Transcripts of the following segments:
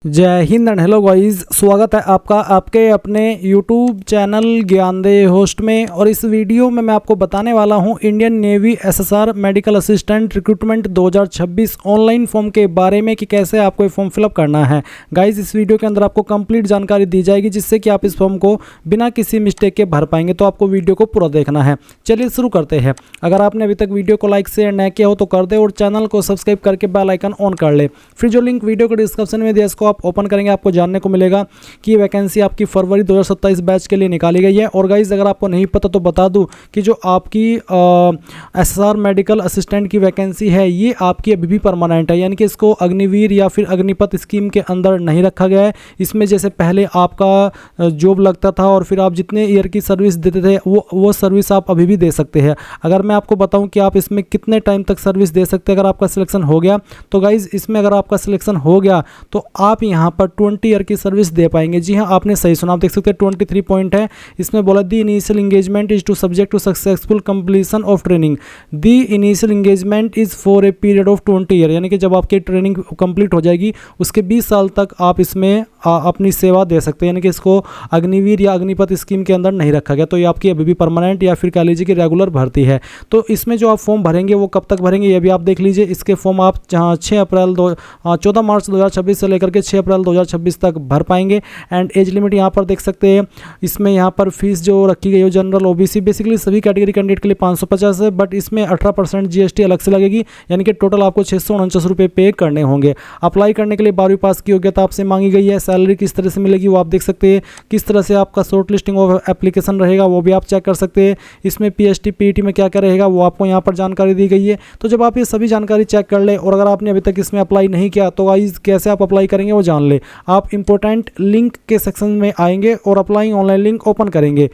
जय Hind and hello guys, स्वागत है आपका आपके अपने यूट्यूब चैनल ज्ञानदेह होस्ट में। और इस वीडियो में मैं आपको बताने वाला हूं Indian navy SSR medical assistant recruitment 2026 online form के बारे में कि कैसे आपको ये फॉर्म फिलअप करना है। गाइस, इस वीडियो के अंदर आपको कंप्लीट जानकारी दी जाएगी जिससे कि आप इस फॉर्म को बिना किसी मिस्टेक के भर पाएंगे। तो आपको वीडियो को पूरा देखना है। चलिए शुरू करते हैं। अगर आपने अभी तक वीडियो को लाइक शेयर न किया हो तो कर दे और चैनल को सब्सक्राइब करके बेल आइकन ऑन कर ले। फिर जो लिंक वीडियो को डिस्क्रिप्शन में दिया इसको आप ओपन करेंगे, आपको जानने को मिलेगा कि ये वैकेंसी आपकी फरवरी 2027 बैच के लिए निकाली गई है। और गाइस, अगर आपको नहीं पता तो बता दूं कि जो आपकी एसएसआर मेडिकल असिस्टेंट की वैकेंसी है ये आपकी अभी भी परमानेंट है, यानी कि इसको अग्निवीर या फिर अग्निपथ स्कीम के अंदर नहीं रखा गया है। इसमें जैसे पहले आपका जॉब लगता था और फिर आप जितने ईयर की सर्विस देते थे वो सर्विस आप अभी भी दे सकते हैं। अगर मैं आपको बताऊं कि आप इसमें कितने टाइम तक सर्विस दे सकते हैं अगर आपका सिलेक्शन हो गया, तो गाइज इसमें अगर आपका सिलेक्शन हो गया तो आप यहाँ पर 20 ईयर की सर्विस दे पाएंगे। जी हाँ, आपने सही सुना। आप देख सकते हैं 23 पॉइंट है इसमें बोला the initial engagement is to subject to successful completion of training. The initial engagement is for a period of 20 year, यानी कि जब आपकी ट्रेनिंग कंप्लीट हो जाएगी उसके 20 साल तक आप इसमें अपनी सेवा दे सकते हैं, यानी कि इसको अग्निवीर या अग्निपथ स्कीम के अंदर नहीं रखा गया। तो ये आपकी अभी भी परमानेंट या फिर कह लीजिए कि रेगुलर भर्ती है। तो इसमें जो आप फॉर्म भरेंगे वो कब तक भरेंगे ये भी आप देख लीजिए। इसके फॉर्म आप 14 मार्च 2026 से लेकर के 6 अप्रैल 2026 तक भर पाएंगे। एंड एज लिमिट यहाँ पर देख सकते हैं। इसमें यहाँ पर फीस जो रखी गई है जनरल ओबीसी बेसिकली सभी कैटेगरी कैंडिडेट के लिए 550 है, बट इसमें 18% जीएसटी अलग से लगेगी, यानी कि टोटल आपको 649 रुपये पे करने होंगे। अप्लाई करने के लिए 12वीं पास की योग्यता आपसे मांगी गई है। सैलरी किस तरह से मिलेगी वो आप देख सकते हैं। किस तरह से आपका शॉर्ट लिस्टिंग ऑफ एप्लीकेशन रहेगा वो भी आप चेक कर सकते हैं। इसमें पीएसटी पीईटी में क्या क्या रहेगा वो आपको यहाँ पर जानकारी दी गई है। तो जब आप ये सभी जानकारी चेक कर ले और अगर आपने अभी तक इसमें अप्लाई नहीं किया तो गाइस कैसे आप अप्लाई करेंगे वो जान ले। आप इंपॉर्टेंट लिंक के सेक्शन में आएंगे और अप्लाई ऑनलाइन लिंक ओपन करेंगे।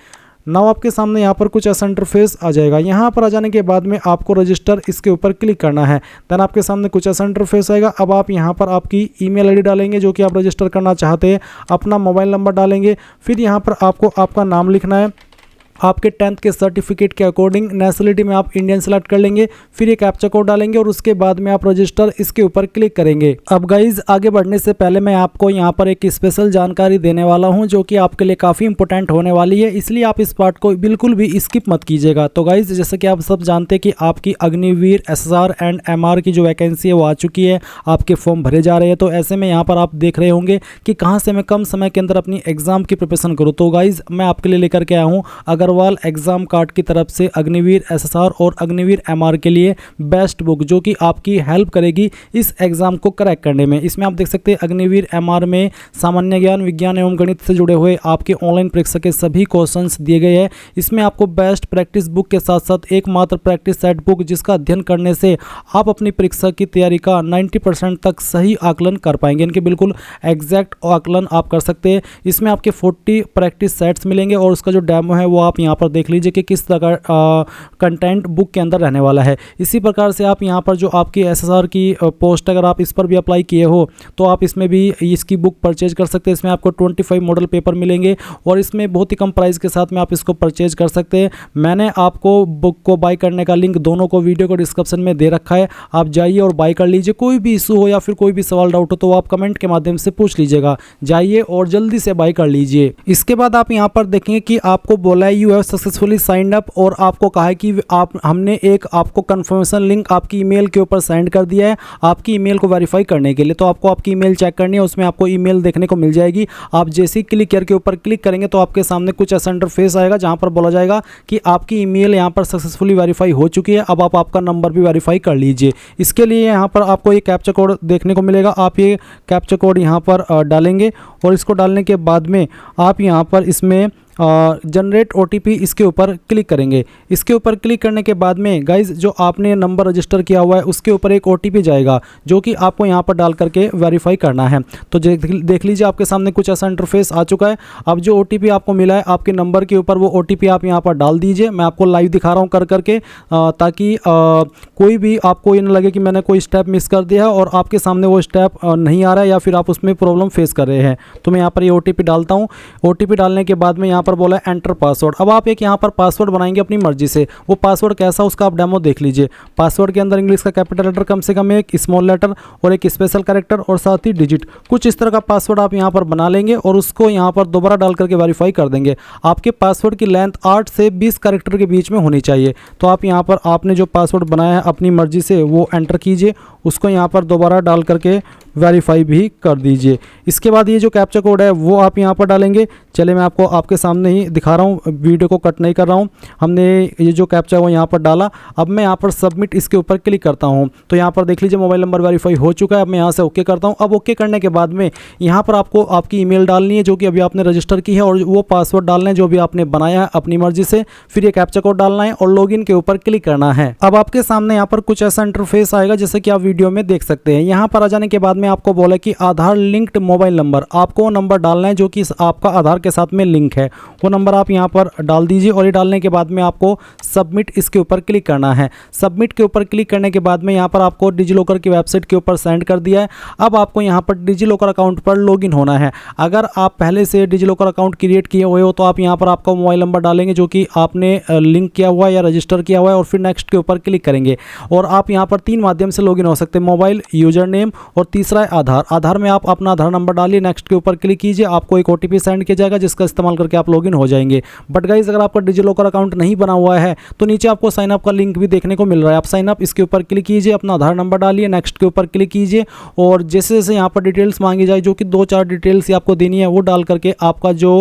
नाउ आपके सामने यहाँ पर कुछ ऐसा इंटरफेस आ जाएगा। यहाँ पर आ जाने के बाद में आपको रजिस्टर इसके ऊपर क्लिक करना है। देन आपके सामने कुछ ऐसा इंटरफेस आएगा। अब आप यहाँ पर आपकी ईमेल आईडी डालेंगे जो कि आप रजिस्टर करना चाहते हैं, अपना मोबाइल नंबर डालेंगे। फिर यहाँ पर आपको आपका नाम लिखना है, आपके 10th के सर्टिफिकेट के अकॉर्डिंग नेशनलिटी में आप इंडियन सेलेक्ट कर लेंगे। फिर एक कैप्चा कोड डालेंगे और उसके बाद में आप रजिस्टर इसके ऊपर क्लिक करेंगे। अब गाइज आगे बढ़ने से पहले मैं आपको यहाँ पर एक स्पेशल जानकारी देने वाला हूँ जो कि आपके लिए काफ़ी इंपॉर्टेंट होने वाली है, इसलिए आप इस पार्ट को बिल्कुल भी स्किप मत कीजिएगा। तो गाइज जैसे कि आप सब जानते हैं कि आपकी अग्निवीर एसएसआर एंड एमआर की जो वैकेंसी है वो आ चुकी है, आपके फॉर्म भरे जा रहे हैं। तो ऐसे में यहाँ पर आप देख रहे होंगे कि कहाँ से मैं कम समय के अंदर अपनी एग्जाम की प्रिपरेशन करूँ। तो गाइज मैं आपके लिए लेकर के आया हूँ अग्रवाल एग्जाम कार्ड की तरफ से अग्निवीर एसएसआर और अग्निवीर एमआर के लिए बेस्ट बुक जो कि आपकी हेल्प करेगी इस एग्जाम को क्रैक करने में। इसमें आप देख सकते हैं अग्निवीर एमआर में सामान्य ज्ञान, विज्ञान एवं गणित से जुड़े हुए आपके ऑनलाइन परीक्षा के सभी क्वेश्चंस दिए गए हैं। इसमें आपको बेस्ट प्रैक्टिस बुक के साथ साथ एकमात्र प्रैक्टिस सेट बुक जिसका अध्ययन करने से आप अपनी परीक्षा की तैयारी का 90% तक सही आकलन कर पाएंगे, इनके बिल्कुल एग्जैक्ट आकलन आप कर सकते हैं। इसमें आपके 40 प्रैक्टिस सेट्स मिलेंगे और उसका जो डेमो है वो आप यहाँ पर देख लीजिए कि किस तरह का कंटेंट बुक के अंदर रहने वाला है। इसी प्रकार से आप यहाँ पर जो आपकी एसएसआर की पोस्ट अगर आप इस पर भी अप्लाई किए हो तो आप इसमें भी इसकी बुक परचेज कर सकते हैं। इसमें आपको 25 मॉडल पेपर मिलेंगे और इसमें बहुत ही कम प्राइस के साथ में आप इसको परचेज कर सकते हैं। मैंने आपको बुक को बाय करने का लिंक दोनों को वीडियो को डिस्क्रिप्शन में दे रखा है, आप जाइए और बाय कर लीजिए। कोई भी इशू हो या फिर कोई भी सवाल डाउट हो तो आप कमेंट के माध्यम से पूछ लीजिएगा, जाइए और जल्दी से बाय कर लीजिए। इसके बाद आप यहाँ पर देखेंगे कि आपको बोला है you have successfully signed up और आपको कहा है कि हमने एक आपको कंफर्मेशन लिंक आपकी ईमेल के ऊपर सेंड कर दिया है आपकी ईमेल को वेरीफाई करने के लिए। तो आपको आपकी ईमेल चेक करनी है, उसमें आपको ईमेल देखने को मिल जाएगी। आप जैसे ही क्लिक करके ऊपर क्लिक करेंगे तो आपके सामने कुछ ऐसा इंटरफेस आएगा जहां पर बोला जाएगा कि आपकी ईमेल यहां पर सक्सेसफुली वेरीफाई हो चुकी है। अब आप आपका नंबर भी वेरीफाई कर लीजिए। इसके लिए यहां पर आपको ये कैप्चा कोड देखने को मिलेगा। आप ये कैप्चा कोड यहां पर डालेंगे और इसको डालने के बाद में आप यहां पर इसमें जनरेट ओटीपी इसके ऊपर क्लिक करेंगे। इसके ऊपर क्लिक करने के बाद में गाइज जो आपने नंबर रजिस्टर किया हुआ है उसके ऊपर एक ओटीपी जाएगा जो कि आपको यहाँ पर डाल करके वेरीफाई करना है। तो देख लीजिए आपके सामने कुछ ऐसा इंटरफेस आ चुका है। अब जो ओटीपी आपको मिला है आपके नंबर के ऊपर वो ओटीपी आप यहाँ पर डाल दीजिए। मैं आपको लाइव दिखा रहा हूँ कर करके ताकि कोई भी आपको ये न लगे कि मैंने कोई स्टेप मिस कर दिया है और आपके सामने वो स्टेप नहीं आ रहा है या फिर आप उसमें प्रॉब्लम फेस कर रहे हैं। तो मैं यहाँ पर ये ओटीपी डालता हूँ। ओटीपी डालने के बाद में यहाँ पर बोला है एंटर पासवर्ड। अब आप एक यहाँ पर पासवर्ड बनाएंगे अपनी मर्जी से। वो पासवर्ड कैसा उसका आप डेमो देख लीजिए। पासवर्ड के अंदर इंग्लिश का कैपिटल लेटर कम से कम एक, स्मॉल लेटर और एक स्पेशल कैरेक्टर और साथ ही डिजिट, कुछ इस तरह का पासवर्ड आप यहाँ पर बना लेंगे और उसको यहाँ पर दोबारा डाल करके वेरीफाई कर देंगे। आपके पासवर्ड की लेंथ 8 से 20 कैरेक्टर के बीच में होनी चाहिए। तो आप यहाँ पर आपने जो पासवर्ड बनाया है अपनी मर्जी से वो एंटर कीजिए, उसको यहाँ पर दोबारा डाल करके वेरीफाई भी कर दीजिए। इसके बाद ये जो कैप्चा कोड है वो आप यहाँ पर डालेंगे। चलिए मैं आपको आपके सामने ही दिखा रहा हूँ, वीडियो को कट नहीं कर रहा हूँ। हमने ये जो कैप्चा है वो यहाँ पर डाला। अब मैं यहाँ पर सबमिट इसके ऊपर क्लिक करता हूँ तो यहाँ पर देख लीजिए मोबाइल नंबर वेरीफाई हो चुका है। अब मैं यहाँ से ओके करता हूँ। अब ओके करने के बाद में यहाँ पर आपको आपकी ईमेल डालनी है जो कि अभी आपने रजिस्टर की है और वो पासवर्ड डालना है जो भी आपने बनाया है अपनी मर्जी से। फिर ये कैप्चा कोड डालना है और लॉगिन के ऊपर क्लिक करना है। अब आपके सामने यहाँ पर कुछ ऐसा इंटरफेस आएगा जैसे कि आप वीडियो में देख सकते हैं। यहाँ पर आ जाने के बाद में आपको बोला कि आधार लिंक्ड मोबाइल नंबर, आपको वो नंबर डालना है जो कि आपका आधार के साथ में लिंक है। वो नंबर आप यहाँ पर डाल दीजिए और ये डालने के बाद में आपको सबमिट इसके ऊपर क्लिक करना है। सबमिट के ऊपर क्लिक करने के बाद में यहाँ पर आपको डिजिलॉकर की वेबसाइट के ऊपर सेंड कर दिया है। अब आपको यहाँ पर डिजिलॉकर अकाउंट पर लॉगिन होना है। अगर आप पहले से डिजिलॉकर अकाउंट क्रिएट किए हुए हो तो आप यहाँ पर आपका मोबाइल नंबर डालेंगे जो कि आपने लिंक किया हुआ है या रजिस्टर किया हुआ है और फिर नेक्स्ट के ऊपर क्लिक करेंगे। और आप यहाँ पर 3 माध्यम से लॉगिन हो सकते हैं, मोबाइल, यूजर नेम और तीसरा है आधार। आधार में आप अपना आधार नंबर डालिए, नेक्स्ट के ऊपर क्लिक कीजिए, आपको एक OTP सेंड किया जाएगा जिसका इस्तेमाल करके आप लॉगिन हो जाएंगे। बट गाइस अगर आपका डिजिलॉकर अकाउंट नहीं बना हुआ है तो नीचे आपको साइन अप का लिंक भी देखने को मिल रहा है। आप साइन अप इसके ऊपर क्लिक कीजिए, अपना आधार नंबर डालिए, नेक्स्ट के ऊपर क्लिक कीजिए और जैसे जैसे यहाँ पर डिटेल्स मांगी जाए जो कि 2-4 डिटेल्स आपको देनी है वो डाल करके आपका जो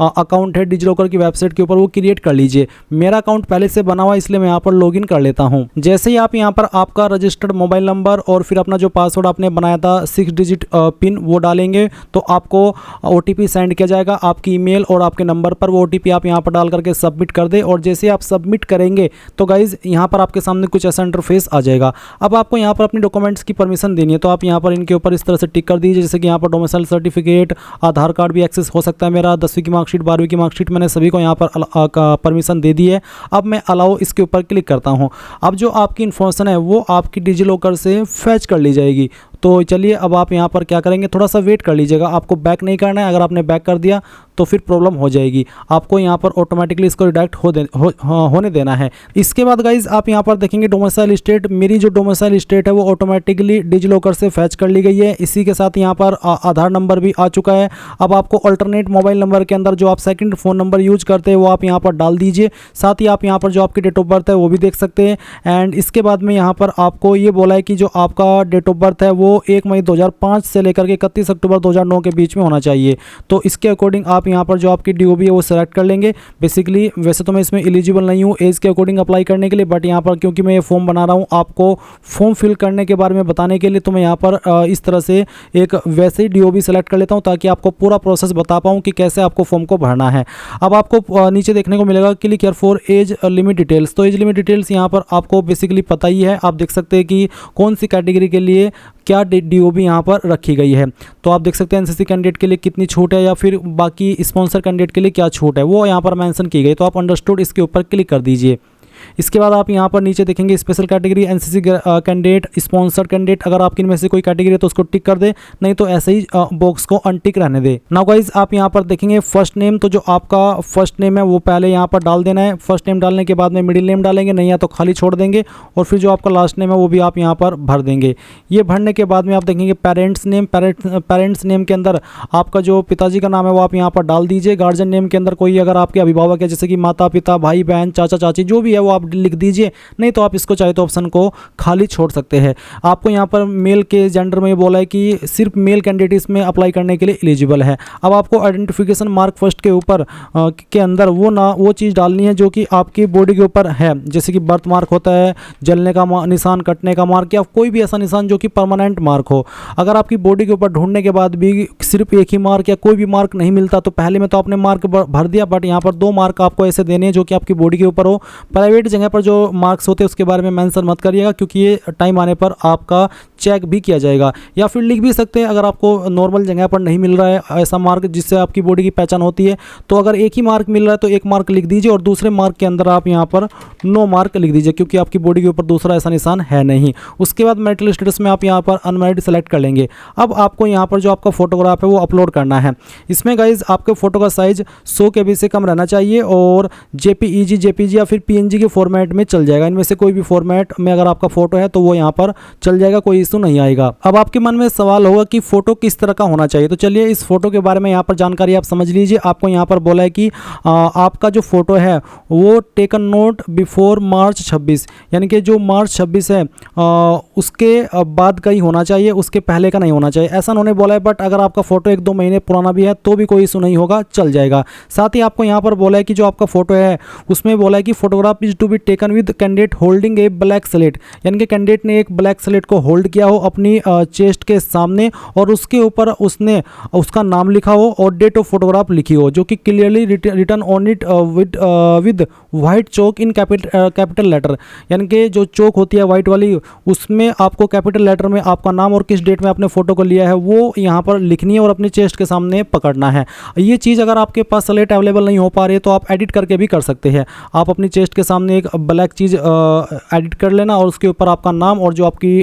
अकाउंट है डिजिलॉकर की वेबसाइट के ऊपर वो क्रिएट कर लीजिए। मेरा अकाउंट पहले से बना हुआ इसलिए मैं यहाँ पर लॉगिन कर लेता हूँ। जैसे ही आप यहाँ पर आपका रजिस्टर्ड मोबाइल नंबर और फिर अपना जो पासवर्ड आपने बनाया था 6 डिजिट पिन वो डालेंगे तो आपको OTP सेंड किया जाएगा आपकी ईमेल और आपके नंबर पर। वो OTP आप यहाँ पर डाल करके सबमिट कर दे और जैसे आप सबमिट करेंगे तो गाइज यहाँ पर आपके सामने कुछ ऐसा इंटरफेस आ जाएगा। अब आपको यहाँ पर अपने डॉक्यूमेंट्स की परमिशन देनी है तो आप यहाँ पर इनके ऊपर इस तरह से टिक कर दीजिए। जैसे कि यहाँ पर डोमिसाइल सर्टिफिकेट, आधार कार्ड भी एक्सेस हो सकता है मेरा, 10वीं की मार्कशीट, 12वीं की मार्कशीट, मैंने सभी को यहाँ पर परमिशन दे दी है। अब मैं अलाउ इसके ऊपर क्लिक करता हूँ। अब जो आपकी इन्फॉर्मेशन है वो आपकी डिजिलॉकर से फैच कर ली जाएगी। तो चलिए अब आप यहाँ पर क्या करेंगे, थोड़ा सा वेट कर लीजिएगा, आपको बैक नहीं करना है। अगर आपने बैक कर दिया तो फिर प्रॉब्लम हो जाएगी, आपको यहाँ पर ऑटोमेटिकली इसको रिडायरेक्ट होने देना है। इसके बाद गाइज आप यहाँ पर देखेंगे डोमिसाइल स्टेट, मेरी जो डोमिसाइल स्टेट है वो ऑटोमेटिकली डिजिलॉकर से फैच कर ली गई है। इसी के साथ यहाँ पर आधार नंबर भी आ चुका है। अब आपको अल्टरनेट मोबाइल नंबर के अंदर जो आप सेकंड फ़ोन नंबर यूज करते हैं वो आप यहाँ पर डाल दीजिए। साथ ही आप यहाँ पर जो आपकी डेट ऑफ बर्थ है वो भी देख सकते हैं। एंड इसके बाद में यहाँ पर आपको ये बोला है कि जो आपका डेट ऑफ बर्थ है वो 1 मई 2005 से लेकर के 31 अक्टूबर 2009 के बीच में होना चाहिए। तो इसके अकॉर्डिंग आप यहाँ पर जो आपकी DOB है वो सेलेक्ट कर लेंगे। बेसिकली वैसे तो मैं इसमें एलिजिबल नहीं हूँ एज के अकॉर्डिंग अप्लाई करने के लिए, बट यहाँ पर क्योंकि मैं ये फॉर्म बना रहा हूँ आपको फॉर्म फिल करने के बारे में बताने के लिए, तो मैं यहाँ पर इस तरह से एक वैसे ही DOB सेलेक्ट कर लेता हूँ ताकि आपको पूरा प्रोसेस बता पाऊँ कि कैसे आपको फॉर्म को भरना है। अब आपको नीचे देखने को मिलेगा click here for age limit details. तो एज लिमिट डिटेल्स यहाँ पर आपको बेसिकली पता ही है, आप देख सकते हैं कि कौन सी कैटेगरी के लिए क्या DOB यहाँ पर रखी गई है। तो आप देख सकते हैं NCC कैंडिडेट के लिए कितनी छूट है या फिर बाकी स्पॉन्सर कैंडिडेट के लिए क्या छूट है वो यहाँ पर मेंशन की गई। तो आप अंडरस्टूड इसके ऊपर क्लिक कर दीजिए। इसके बाद आप यहाँ पर नीचे देखेंगे special category, NCC candidate, sponsored candidate. अगर आपकी इनमें से कोई कैटेगरी है तो उसको टिक कर दे, नहीं तो ऐसे ही बॉक्स को अनटिक रहने दे। नाउ गाइज आप यहाँ पर देखेंगे फर्स्ट नेम, तो जो आपका फर्स्ट नेम है वो पहले यहाँ पर डाल देना है। फर्स्ट नेम डालने के बाद में मिडिल नेम डालेंगे, नहीं या तो खाली छोड़ देंगे और फिर जो आपका लास्ट नेम है वो भी आप यहाँ पर भर देंगे। ये भरने के बाद में आप देखेंगे पेरेंट्स नेम, पेरेंट्स नेम के अंदर आपका जो पिताजी का नाम है वो आप यहाँ पर डाल दीजिए। गार्जियन नेम के अंदर कोई अगर आपके अभिभावक है जैसे कि माता पिता, भाई बहन, चाचा चाची जो भी है वो आप लिख दीजिए, नहीं तो आप इसको चाहे तो ऑप्शन को खाली छोड़ सकते हैं। आपको यहाँ पर मेल के जेंडर में बोला है कि सिर्फ मेल कैंडिडेट इसमें अप्लाई करने के लिए एलिजिबल है। अब आपको आइडेंटिफिकेशन मार्क फर्स्ट के ऊपर के अंदर वो चीज़ डालनी है जो कि आपकी बॉडी के ऊपर है, जैसे कि बर्थ मार्क होता है, जलने का निशान, कटने का मार्क या कोई भी ऐसा निशान जो कि परमानेंट मार्क हो। अगर आपकी बॉडी के ऊपर ढूंढने के बाद भी सिर्फ एक ही मार्क या कोई भी मार्क नहीं मिलता तो पहले में तो आपने मार्क भर दिया, बट यहाँ पर 2 मार्क आपको ऐसे देने हैं जो कि आपकी बॉडी के ऊपर हो। प्राइवेट कैंडिडेट जगह पर जो मार्क्स होते हैं उसके बारे में मेंशन मत करिएगा, क्योंकि ये टाइम आने पर आपका चेक भी किया जाएगा। या फिर लिख भी सकते हैं, अगर आपको नॉर्मल जगह पर नहीं मिल रहा है ऐसा मार्क जिससे आपकी बॉडी की पहचान होती है, तो अगर एक ही मार्क मिल रहा है तो एक मार्क लिख दीजिए और दूसरे मार्क के अंदर आप यहाँ पर नो मार्क लिख दीजिए, क्योंकि आपकी बॉडी के ऊपर दूसरा ऐसा निशान है नहीं। उसके बाद मैरिटल स्टेटस में आप यहाँ पर अनमैरिड सेलेक्ट कर लेंगे। अब आपको यहाँ पर जो आपका फोटोग्राफ है वो अपलोड करना है। इसमें गाइज आपके फोटो का साइज 100 KB से कम रहना चाहिए और JPEG, JPG या फिर PNG के फॉर्मेट में चल जाएगा। इनमें से कोई भी फॉर्मेट में अगर आपका फोटो है तो वो यहाँ पर चल जाएगा, कोई इशू नहीं आएगा। अब आपके मन में सवाल होगा कि फोटो किस तरह का होना चाहिए, तो चलिए इस फोटो के बारे में यहाँ पर जानकारी आप समझ लीजिए। आपको यहाँ पर बोला है कि आपका जो फोटो है वो टेकन नोट बिफोर मार्च 26, यानी कि जो मार्च 26 है उसके बाद का ही होना चाहिए, उसके पहले का नहीं होना चाहिए, ऐसा उन्होंने बोला है। बट अगर आपका फोटो 1-2 महीने पुराना भी है तो भी कोई इशू नहीं होगा, चल जाएगा। साथ ही आपको यहाँ पर बोला है कि जो आपका फोटो है उसमें बोला है कि photograph is to be taken with candidate holding a black slate, यानी कि कैंडिडेट ने एक ब्लैक स्लेट को होल्ड किया हो अपनी चेस्ट के सामने और उसके ऊपर उसने उसका नाम लिखा हो और डेट ऑफ फोटोग्राफ लिखी हो, जो कि clearly written on it with white chalk in capital letter, यानी कि जो चौक होती है वाइट वाली उसमें आपको कैपिटल लेटर में आपका नाम और किस डेट में आपने फोटो को लिया है वो यहाँ पर लिखनी है और अपनी चेस्ट के सामने पकड़ना है। ये चीज़ अगर आपके पास स्लेट अवेलेबल नहीं हो पा रही है तो आप एडिट करके भी कर सकते हैं। आप अपनी चेस्ट के सामने एक ब्लैक चीज़ एडिट कर लेना और उसके ऊपर आपका नाम और जो आपकी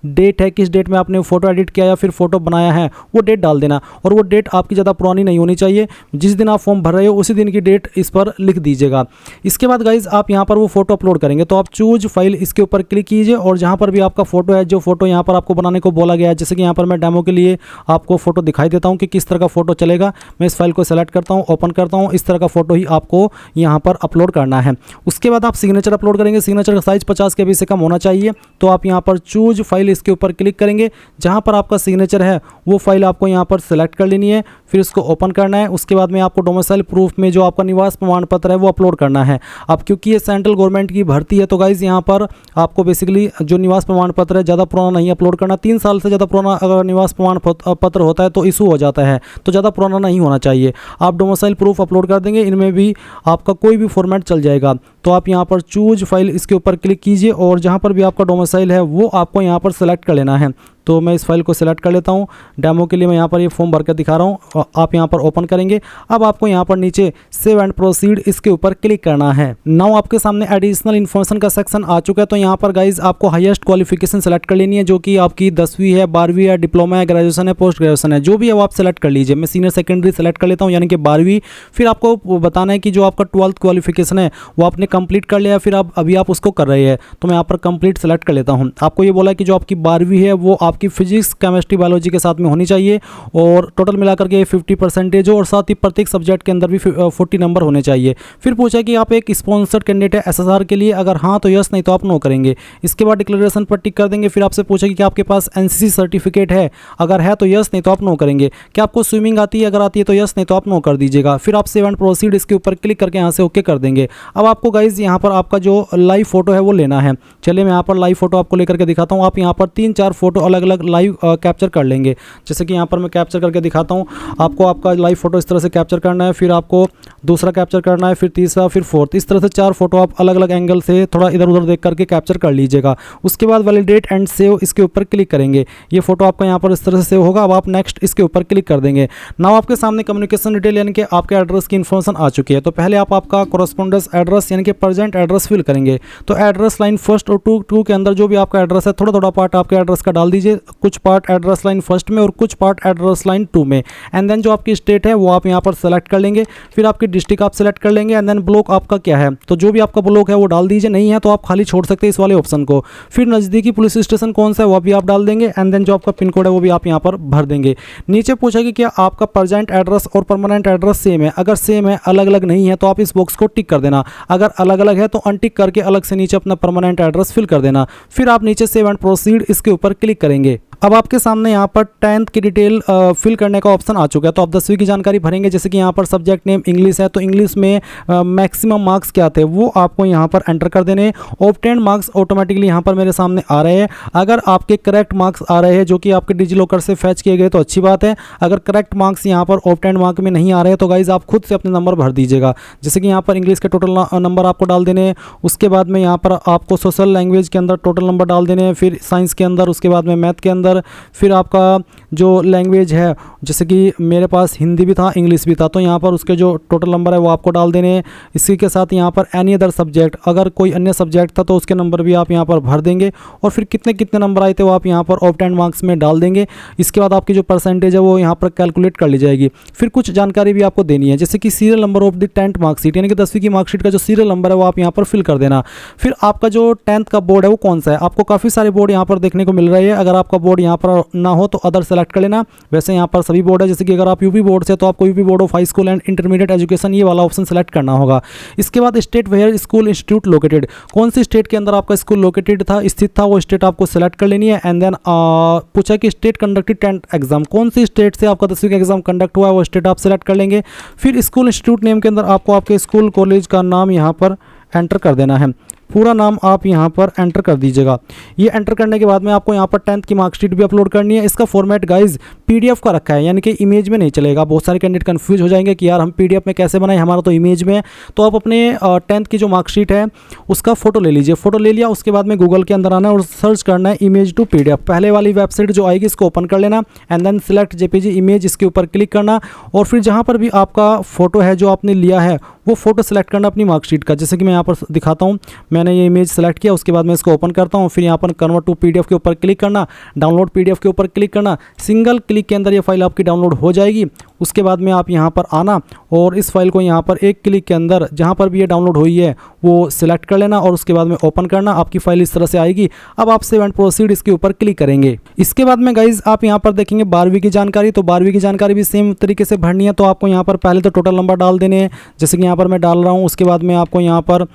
डेट है, किस डेट में आपने फोटो एडिट किया या फिर फोटो बनाया है वो डेट डाल देना। और वो डेट आपकी ज़्यादा पुरानी नहीं होनी चाहिए, जिस दिन आप फॉर्म भर रहे हो उसी दिन की डेट इस पर लिख दीजिएगा। इसके बाद गाइज आप यहाँ पर वो फोटो अपलोड करेंगे तो आप चूज फाइल इसके ऊपर क्लिक कीजिए और जहाँ पर भी आपका फोटो है, जो फोटो यहाँ पर आपको बनाने को बोला गया है, जैसे कि यहाँ पर मैं डेमो के लिए आपको फोटो दिखाई देता हूँ कि किस तरह का फोटो चलेगा। मैं इस फाइल को सेलेक्ट करता हूँ, ओपन करता हूँ, इस तरह का फोटो ही आपको यहाँ पर अपलोड करना है। उसके बाद आप सिग्नेचर अपलोड करेंगे। सिग्नेचर का साइज 50 KB से कम होना चाहिए, तो आप यहाँ पर चूज फाइल इसके ऊपर क्लिक करेंगे। जहाँ पर आपका सिग्नेचर है वो फाइल आपको यहाँ पर सेलेक्ट कर लेनी है, फिर इसको ओपन करना है। उसके बाद में आपको डोमिसाइल प्रूफ में जो आपका निवास प्रमाण पत्र है वो अपलोड करना है। अब क्योंकि ये सेंट्रल गवर्नमेंट की भर्ती है तो गाइज यहाँ पर आपको बेसिकली जो निवास प्रमाण पत्र है ज़्यादा पुराना नहीं अपलोड करना। 3 साल से ज़्यादा पुराना अगर निवास प्रमाण पत्र होता है तो इशू हो जाता है, तो ज़्यादा पुराना नहीं होना चाहिए। आप डोमिसाइल प्रूफ अपलोड कर देंगे, इनमें भी आपका कोई भी फॉर्मेट चल जाएगा। तो आप यहाँ पर चूज फाइल इसके ऊपर क्लिक कीजिए और जहाँ पर भी आपका डोमिसाइल है वो आपको यहाँ पर सेलेक्ट कर लेना है। तो मैं इस फाइल को सिलेक्ट कर लेता हूँ। डेमो के लिए मैं यहाँ पर ये फॉर्म भर कर दिखा रहा हूँ। आप यहाँ पर ओपन करेंगे। अब आपको यहाँ पर नीचे सेव एंड प्रोसीड इसके ऊपर क्लिक करना है। नाउ आपके सामने एडिशनल इन्फॉर्मेशन का सेक्शन आ चुका है। तो यहाँ पर गाइज आपको हाईएस्ट क्वालिफिकेशन सेलेक्ट कर लेनी है, जो कि आपकी 10वीं है, 12वीं है, डिप्लोमा है, ग्रेजुएशन है, पोस्ट ग्रेजुएशन है, जो भी है वो आप सेलेक्ट कर लीजिए। मैं सीनियर सेकेंडरी सेलेक्ट कर लेता हूँ, यानी कि 12वीं। फिर आपको बताना है कि जो आपका 12th क्वालिफिकेशन है वो आपने कंप्लीट कर लिया, फिर अभी आप उसको कर रहे हैं। तो मैं यहाँ पर कंप्लीट सेलेक्ट कर लेता हूँ। आपको ये बोला है कि जो आपकी 12वीं है वो आपकी फिजिक्स, केमिस्ट्री, बायोलॉजी के साथ में होनी चाहिए और टोटल मिलाकर के 50% हो और साथ ही प्रत्येक सब्जेक्ट के अंदर भी 40 नंबर होने चाहिए। फिर पूछा कि आप एक स्पॉन्सर्ड कैंडिडेट है SSR के लिए, अगर हाँ तो यस, नहीं तो आप नो करेंगे। इसके बाद डिक्लेरेशन पर टिक कर देंगे। फिर आपसे पूछा कि आपके पास NCC सर्टिफिकेट है, अगर है तो यस, नहीं तो आप नो करेंगे। क्या आपको स्विमिंग आती है, अगर आती है तो यस, नहीं तो आप नो कर दीजिएगा। फिर आप सेव एंड प्रोसीड इसके ऊपर क्लिक करके यहाँ से ओके कर देंगे। अब आपको गाइज यहाँ पर आपका जो लाइव फोटो है वो लेना है। चलिए मैं यहाँ पर लाइव फोटो आपको लेकर के दिखाता हूँ। आप यहाँ पर 3-4 फोटो अलग अलग लाइव कैप्चर कर लेंगे। जैसे कि यहाँ पर मैं कैप्चर करके दिखाता हूँ। आपको आपका लाइव फोटो इस तरह से कैप्चर करना है, फिर आपको दूसरा कैप्चर करना है, फिर तीसरा, फिर फोर्थ। इस तरह से 4 फोटो आप अलग अलग एंगल से थोड़ा इधर उधर देख करके कैप्चर कर लीजिएगा। उसके बाद वैलिडेट एंड सेव इसके ऊपर क्लिक करेंगे। ये फोटो आपका यहाँ पर इस तरह से सेव होगा। अब आप नेक्स्ट इसके ऊपर क्लिक कर देंगे। नाउ आपके सामने कम्युनिकेशन डिटेल यानी कि आपके एड्रेस की इन्फॉर्मेशन आ चुकी है। तो पहले आप आपका कोरस्पोंडेंस एड्रेस यानी कि प्रेजेंट एड्रेस फिल करेंगे। तो एड्रेस लाइन फर्स्ट और 2 के अंदर जो भी आपका एड्रेस है थोड़ा थोड़ा पार्ट आपके एड्रेस का डाल दीजिए। कुछ पार्ट एड्रेस लाइन फर्स्ट में और कुछ पार्ट एड्रेस लाइन 2 में। एंड देन जो आपकी स्टेट है वो आप यहाँ पर सेलेक्ट कर लेंगे। फिर आपकी डिस्ट्रिक्ट आप सेलेक्ट कर लेंगे। एंड देन ब्लॉक आपका क्या है, तो जो भी आपका ब्लॉक है वो डाल दीजिए। नहीं है तो आप खाली छोड़ सकते हैं इस वाले ऑप्शन को। फिर नज़दीकी पुलिस स्टेशन कौन सा है वो भी आप डाल देंगे। एंड देन जो आपका पिन कोड है वो भी आप यहाँ पर भर देंगे। नीचे पूछा कि क्या आपका प्रेजेंट एड्रेस और परमानेंट एड्रेस सेम है। अगर सेम है, अलग अलग नहीं है, तो आप इस बॉक्स को टिक कर देना। अगर अलग अलग है तो अनटिक करके अलग से नीचे अपना परमानेंट एड्रेस फिल कर देना। फिर आप नीचे सेव एंड प्रोसीड इसके ऊपर क्लिक करेंगे। करेंगे। अब आपके सामने यहाँ पर 10th की डिटेल फिल करने का ऑप्शन आ चुका है। तो आप 10वीं की जानकारी भरेंगे, जैसे कि यहाँ पर सब्जेक्ट नेम इंग्लिश है, तो इंग्लिश में मैक्सिमम मार्क्स क्या थे वो आपको यहाँ पर एंटर कर देने। ऑब्टेन्ड मार्क्स ऑटोमेटिकली यहाँ पर मेरे सामने आ रहे हैं। अगर आपके करेक्ट मार्क्स आ रहे हैं जो कि आपके डिजिलॉकर से फैच किए गए तो अच्छी बात है। अगर करेक्ट मार्क्स यहाँ पर ऑब्टेन्ड मार्क में नहीं आ रहे हैं तो गाइज आप खुद से अपने नंबर भर दीजिएगा। जैसे कि यहाँ पर इंग्लिश के टोटल नंबर आपको डाल देने, उसके बाद में यहाँ पर आपको सोशल लैंग्वेज के अंदर टोटल नंबर डाल देने, फिर साइंस के अंदर, उसके बाद में मैथ के अंदर, फिर आपका जो लैंग्वेज है जैसे कि मेरे पास हिंदी भी था इंग्लिश भी था, तो यहाँ पर उसके जो टोटल नंबर है वो आपको डाल देने। इसी के साथ यहाँ पर एनी अदर सब्जेक्ट, अगर कोई अन्य सब्जेक्ट था तो उसके नंबर भी आप यहाँ पर भर देंगे, और फिर कितने कितने नंबर आए थे वो आप यहाँ पर ऑब्टेन्ड मार्क्स में डाल देंगे। इसके बाद आपकी जो परसेंटेज है वो यहाँ पर कैलकुलेट कर ली जाएगी। फिर कुछ जानकारी भी आपको देनी है, जैसे कि serial number of the 10th marksheet, यानी कि 10वीं की मार्कशीट का जो सीरियल नंबर है वो आप यहाँ पर फिल कर देना। फिर आपका जो 10th का बोर्ड है वो कौन सा है, आपको काफ़ी सारे बोर्ड यहाँ पर देखने को मिल रहे हैं। अगर आपका बोर्ड यहाँ पर ना हो तो अदर सेलेक्ट कर लेना। वैसे यहाँ पर सभी बोर्ड है, जैसे कि अगर आप यूपी बोर्ड से तो आपको UP board of high school and intermediate education ये वाला ऑप्शन सेलेक्ट करना होगा। इसके बाद state where school institute located, कौन सी स्टेट के अंदर आपका स्कूल लोकेटेड था, स्थित था, वो स्टेट आपको सेलेक्ट कर लेनी है। एंड देन पूछा कि स्टेट कंडक्टेड 10th एग्जाम, कौन सी स्टेट से आपका 10वीं का एग्जाम कंडक्ट हुआ है वो स्टेट आप सेलेक्ट कर लेंगे। फिर स्कूल इंस्टीट्यूट नेम के अंदर आपको आपके स्कूल कॉलेज का नाम यहाँ पर एंटर कर देना है, पूरा नाम आप यहाँ पर एंटर कर दीजिएगा। ये एंटर करने के बाद में आपको यहाँ पर 10th की मार्कशीट भी अपलोड करनी है। इसका फॉर्मेट गाइज पीडीएफ का रखा है, यानी कि इमेज में नहीं चलेगा। बहुत सारे कैंडिडेट कंफ्यूज हो जाएंगे कि यार हम पीडीएफ में कैसे बनाएं, हमारा तो इमेज में है। तो आप अपने 10th की जो मार्कशीट है उसका फोटो ले लीजिए। फोटो ले लिया, उसके बाद में गूगल के अंदर आना है और सर्च करना है इमेज टू पीडीएफ। पहले वाली वेबसाइट जो आएगी इसको ओपन कर लेना, and then select JPG image, इसके ऊपर क्लिक करना, और फिर जहाँ पर भी आपका फोटो है जो आपने लिया है वो फोटो सेलेक्ट करना अपनी मार्कशीट का। जैसे कि मैं यहाँ पर दिखाता हूँ, मैंने ये इमेज सेलेक्ट किया, उसके बाद मैं इसको ओपन करता हूँ। फिर यहाँ पर कन्वर्ट टू पीडीएफ के ऊपर क्लिक करना, डाउनलोड पीडीएफ के ऊपर क्लिक करना। सिंगल क्लिक के अंदर ये फाइल आपकी डाउनलोड हो जाएगी। उसके बाद में आप यहाँ पर आना और इस फाइल को यहाँ पर एक क्लिक के अंदर जहाँ पर भी ये डाउनलोड हुई है वो सिलेक्ट कर लेना, और उसके बाद में ओपन करना। आपकी फाइल इस तरह से आएगी। अब आप सेव एंड प्रोसीड इसके ऊपर क्लिक करेंगे। इसके बाद में गाइज आप यहाँ पर देखेंगे 12वीं की जानकारी। तो 12वीं की जानकारी भी सेम तरीके से भरनी है। तो आपको यहाँ पर पहले तो टोटल नंबर डाल देने हैं, जैसे कि यहाँ पर मैं डाल रहा हूँ। उसके बाद में आपको यहाँ पर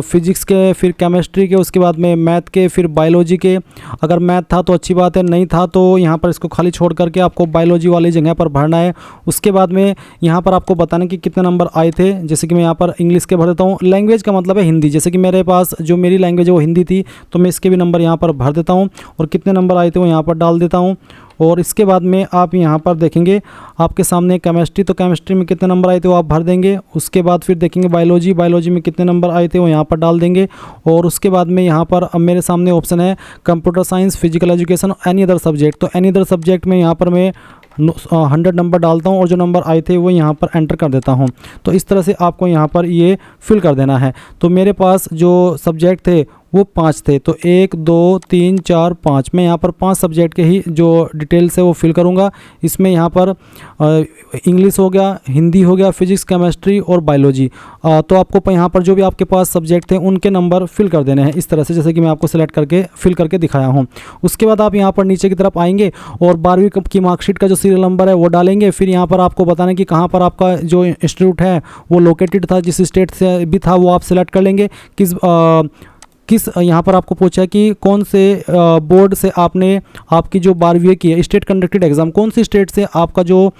फिजिक्स के, फिर केमिस्ट्री के, उसके बाद में मैथ के, फिर बायोलॉजी के। अगर मैथ था तो अच्छी बात है, नहीं था तो यहाँ पर इसको खाली छोड़ करके आपको बायोलॉजी वाली जगह पर भरना है। उसके बाद में यहाँ पर आपको बताना कि कितने नंबर आए थे। जैसे कि मैं यहाँ पर इंग्लिश के भर देता हूँ, लैंग्वेज का मतलब है हिंदी। जैसे कि मेरे पास जो मेरी लैंग्वेज है वो हिंदी थी, तो मैं इसके भी नंबर यहाँ पर भर देता हूँ और कितने नंबर आए थे वो यहाँ पर डाल देता हूँ। और इसके बाद में आप यहाँ पर देखेंगे आपके सामने केमिस्ट्री, तो केमिस्ट्री में कितने नंबर आए थे वो आप भर देंगे। उसके बाद फिर देखेंगे बायोलॉजी, बायोलॉजी में कितने नंबर आए थे वो यहाँ पर डाल देंगे। और उसके बाद में यहाँ पर अब मेरे सामने ऑप्शन है computer science, physical education, any other subject. तो एनी अदर सब्जेक्ट में यहाँ पर मैं 100 नंबर डालता हूँ और जो नंबर आए थे वो यहाँ पर एंटर कर देता हूँ। तो इस तरह से आपको यहाँ पर ये फिल कर देना है। तो मेरे पास जो सब्जेक्ट थे वो 5 थे, तो 1 2 3 4 5, मैं यहाँ पर 5 सब्जेक्ट के ही जो डिटेल्स है वो फिल करूँगा। इसमें यहाँ पर इंग्लिश हो गया, हिंदी हो गया, फिजिक्स, केमिस्ट्री और बायोलॉजी। तो आपको यहाँ पर जो भी आपके पास सब्जेक्ट थे उनके नंबर फिल कर देने हैं इस तरह से, जैसे कि मैं आपको सेलेक्ट करके फिल करके दिखाया हूँ। उसके बाद आप यहाँ पर नीचे की तरफ आएंगे और 12वीं की मार्कशीट का जो सीरियल नंबर है वो डालेंगे। फिर यहाँ पर आपको बताना कि कहाँ पर आपका जो इंस्टीट्यूट है वो लोकेटेड था, जिस स्टेट से भी था वो आप सेलेक्ट कर लेंगे। किस यहाँ पर आपको पूछा कि कौन से बोर्ड से आपने आपकी जो 12वीं की है स्टेट कंडक्टेड एग्ज़ाम, कौन सी स्टेट से आपका जो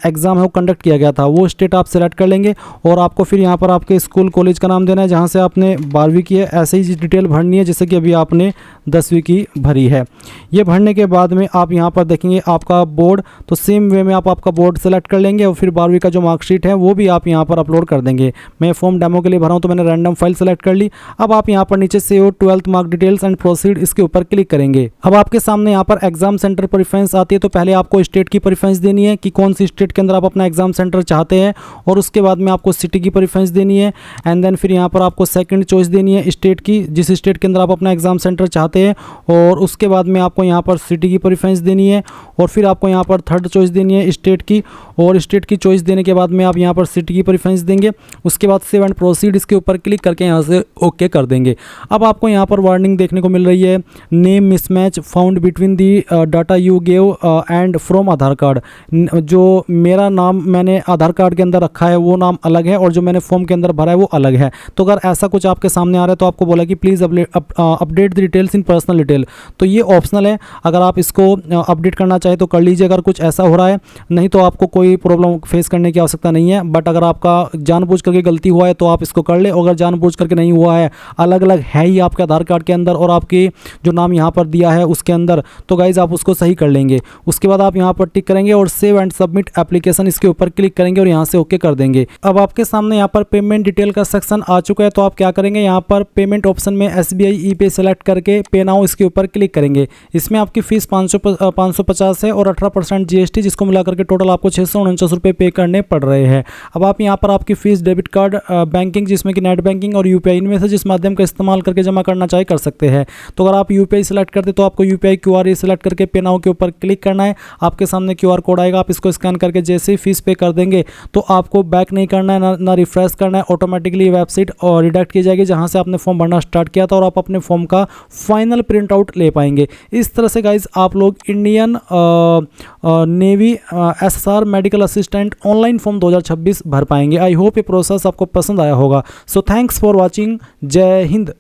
एग्ज़ाम है वो कंडक्ट किया गया था, वो स्टेट आप सेलेक्ट कर लेंगे। और आपको फिर यहाँ पर आपके स्कूल कॉलेज का नाम देना है जहाँ से आपने 12वीं की है। ऐसे ही डिटेल भरनी है जैसे कि अभी आपने 10वीं की भरी है। ये भरने के बाद में आप यहाँ पर देखेंगे आपका बोर्ड, तो सेम वे में आप आपका बोर्ड सेलेक्ट कर लेंगे और फिर 12वीं का जो मार्कशीट है वो भी आप यहाँ पर अपलोड कर देंगे। मैं फॉर्म डेमो के लिए भरा हूँ तो मैंने रैंडम फाइल सेलेक्ट कर ली। अब आप यहाँ पर नीचे से 12th mark details and proceed इसके ऊपर क्लिक करेंगे। अब आपके सामने यहाँ पर एग्जाम सेंटर प्रेफरेंस आती है। तो पहले आपको स्टेट की प्रेफरेंस देनी है कि कौन सी स्टेट के अंदर आप अपना एग्जाम सेंटर चाहते हैं, और उसके बाद में आपको सिटी की प्रेफरेंस देनी है। एंड देन फिर यहाँ पर आपको सेकंड चॉइस देनी है स्टेट की, जिस स्टेट के अंदर आप अपना एग्जाम सेंटर चाहते हैं, और उसके बाद में आपको यहाँ पर सिटी की प्रेफरेंस देनी है। और फिर आपको यहाँ पर थर्ड चॉइस देनी है स्टेट की, और स्टेट की चॉइस देने के बाद में आप यहाँ पर सिटी की प्रेफरेंस देंगे। उसके बाद सेव एंड प्रोसीड इसके ऊपर क्लिक करके यहाँ से ओके कर देंगे। अब आपको यहाँ पर वार्निंग देखने को मिल रही है, name mismatch found between the data you gave and from Aadhaar card. जो मेरा नाम मैंने आधार कार्ड के अंदर रखा है वो नाम अलग है और जो मैंने फॉर्म के अंदर भरा है वो अलग है। तो अगर ऐसा कुछ आपके सामने आ रहा है तो आपको बोला कि please update the details in personal detail, तो ये ऑप्शनल है। अगर आप इसको अपडेट करना चाहे तो कर लीजिए, अगर कुछ ऐसा हो रहा है, नहीं तो आपको कोई प्रॉब्लम फेस करने की आवश्यकता नहीं है। बट अगर आपका जानबूझ करके गलती हुआ है तो आप इसको कर ले, अगर जानबूझ करके नहीं हुआ है, अलग अलग है ही आपके आधार कार्ड के अंदर और आपके जो नाम यहाँ पर दिया है उसके अंदर, तो गाइज आप उसको सही कर लेंगे। उसके बाद आप यहाँ पर टिक करेंगे और सेव एंड सबमिट एप्लीकेशन इसके ऊपर क्लिक करेंगे और यहाँ से ओके कर देंगे। अब आपके सामने यहाँ पर पेमेंट डिटेल का सेक्शन आ चुका है, तो आप क्या करेंगे, यहाँ पर पेमेंट ऑप्शन में SBI ई-पे सेलेक्ट करके पे नाउ इसके ऊपर क्लिक करेंगे। इसमें आपकी फीस 550 है और 18% GST, जिसको मिलाकर के टोटल आपको 649 रुपये पे करने पड़ रहे हैं। अब आप यहाँ पर आपकी फीस डेबिट कार्ड, बैंकिंग जिसमें कि नेट बैंकिंग और UPI, इनमें से जिस माध्यम का इस्तेमाल करके जमा करना चाहे कर सकते हैं। तो अगर आप UPI सेलेक्ट करते तो आपको UPI QR सेलेक्ट करके पे नाउ के ऊपर क्लिक करना है। आपके सामने QR कोड आएगा, आप इसको स्कैन करके जैसे ही फीस पे कर देंगे तो आपको बैक नहीं करना है, ना रिफ्रेश करना है, ऑटोमेटिकली वेबसाइट और रिडायरेक्ट की जाएगी जहां से आपने फॉर्म भरना स्टार्ट किया था और आप अपने फॉर्म का फाइनल प्रिंट आउट ले पाएंगे। इस तरह से गाइज आप लोग Indian navy SSR medical assistant online form 2026 भर पाएंगे। आई होप ये प्रोसेस आपको पसंद आया होगा। So thanks for watching. जय हिंद।